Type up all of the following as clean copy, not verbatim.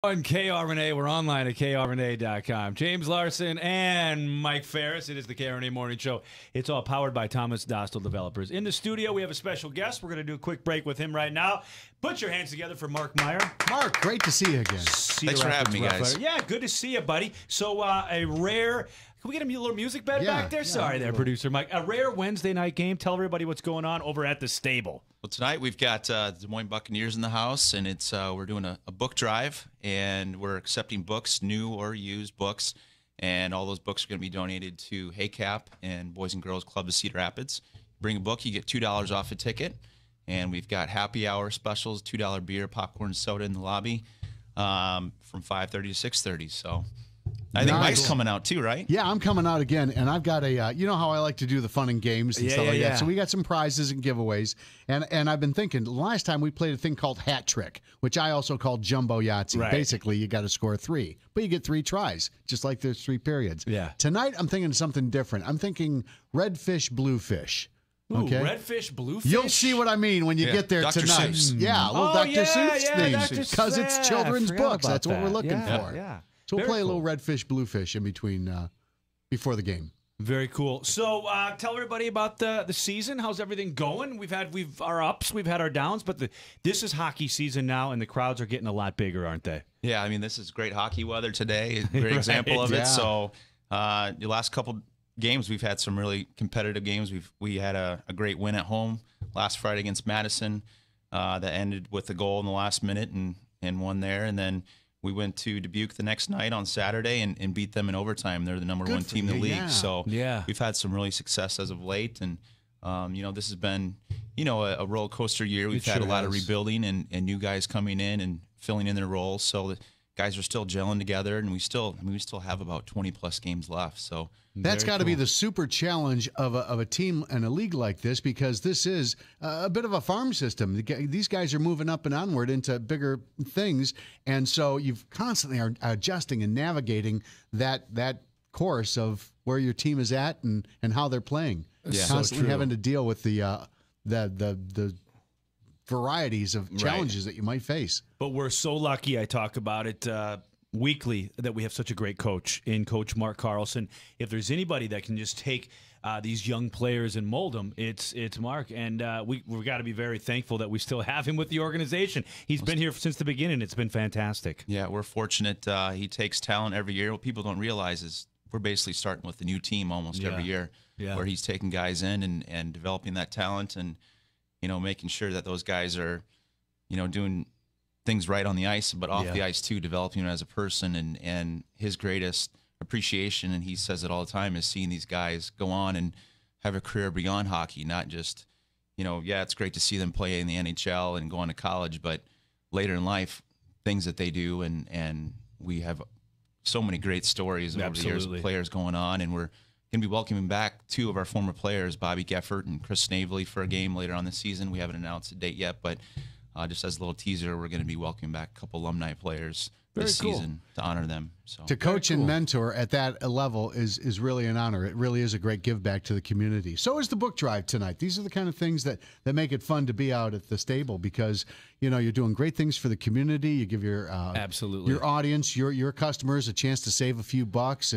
On KRNA, we're online at krna.com. James Larson and Mike Ferris. It is the KRNA Morning Show. It's all powered by Thomas Dostal Developers. In the studio, we have a special guest. We're going to do a quick break with him right now. Put your hands together for Mark Meyer. Mark, great to see you again. Thanks for having me, guys. Yeah, good to see you, buddy. So a rare... Can we get a little music bed back there? Sorry there, producer Mike. A rare Wednesday night game. Tell everybody what's going on over at the stable. Well, tonight we've got the Des Moines Buccaneers in the house, and it's we're doing a book drive, and we're accepting books, new or used books, and all those books are going to be donated to HACAP and Boys and Girls Club of Cedar Rapids. Bring a book, you get $2 off a ticket, and we've got happy hour specials, $2 beer, popcorn, soda in the lobby from 5:30 to 6:30. So. I think Mike's coming out too, right? Yeah, I'm coming out again, and I've got a, you know how I like to do the fun and games and stuff like that. So we got some prizes and giveaways, and I've been thinking, last time we played a thing called Hat Trick, which I also call Jumbo Yahtzee. Right. Basically, you got to score 3, but you get 3 tries, just like there's 3 periods. Yeah. Tonight, I'm thinking something different. I'm thinking red fish, blue fish. Ooh, Okay. red fish, blue fish? You'll see what I mean when you get there Dr. tonight. Seuss. Yeah, a little Dr. Seuss thing. Dr. Because it's Seuss. children's I forgot books. about That's what that. we're looking for. Yeah. So we'll Very play a little cool. red fish, blue fish in between before the game. Very cool. So tell everybody about the season. How's everything going? We've our ups, we've had our downs, but this is hockey season now, and the crowds are getting a lot bigger, aren't they? Yeah, I mean, this is great hockey weather today. A great example of it. So the last couple games, we've had some really competitive games. We had a great win at home last Friday against Madison that ended with a goal in the last minute and won there. And then we went to Dubuque the next night on Saturday and beat them in overtime. They're the number one team in the league. Yeah. So Yeah. we've had some really success as of late. And, this has been, a roller coaster year. We've had a lot of rebuilding and new guys coming in and filling in their roles. So the guys are still gelling together, and we still have about 20-plus games left. So that's got to be the super challenge of a team and a league like this, because this is a bit of a farm system. These guys are moving up and onward into bigger things, and so you've constantly are adjusting and navigating that course of where your team is at and how they're playing. Yeah. Constantly having to deal with the varieties of challenges that you might face. But we're so lucky, I talk about it weekly, that we have such a great coach in Coach Mark Carlson. If there's anybody that can just take these young players and mold them, it's Mark. And we've got to be very thankful that we still have him with the organization. He's been here since the beginning. It's been fantastic. Yeah, we're fortunate. He takes talent every year. What people don't realize is we're basically starting with a new team almost every year, where he's taking guys in and developing that talent and, making sure that those guys are, doing things right on the ice, but off the ice too, developing him as a person. And his greatest appreciation, and he says it all the time, is seeing these guys go on and have a career beyond hockey, not just, it's great to see them play in the NHL and go on to college, but later in life, things that they do. And we have so many great stories over the years of players going on, and we're going to be welcoming back 2 of our former players, Bobby Geffert and Chris Snavely, for a game later on this season. We haven't announced a date yet, but just as a little teaser, we're going to be welcoming back a couple alumni players this season to honor them. So to coach and mentor at that level is really an honor. It really is a great give back to the community. So is the book drive tonight. These are the kind of things that make it fun to be out at the stable, because you're doing great things for the community. You give your your audience, your customers, a chance to save a few bucks,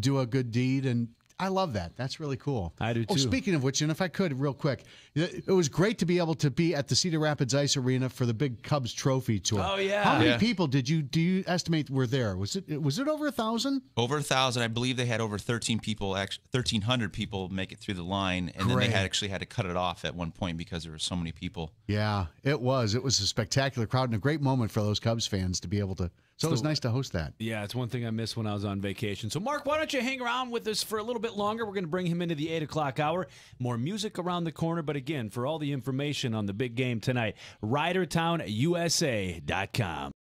do a good deed, and I love that. That's really cool. I do too. Oh, speaking of which, and if I could, real quick, it was great to be able to be at the Cedar Rapids Ice Arena for the big Cubs Trophy Tour. Oh yeah. How many people do you estimate were there? Was it over 1,000? Over 1,000. I believe they had over 1,300 people make it through the line, and then they actually had to cut it off at one point because there were so many people. Yeah, it was. It was a spectacular crowd and a great moment for those Cubs fans to be able to. So it was nice to host that. Yeah, it's one thing I missed when I was on vacation. So, Mark, why don't you hang around with us for a little bit longer? We're going to bring him into the 8 o'clock hour. More music around the corner. But again, for all the information on the big game tonight, RiderTownUSA.com.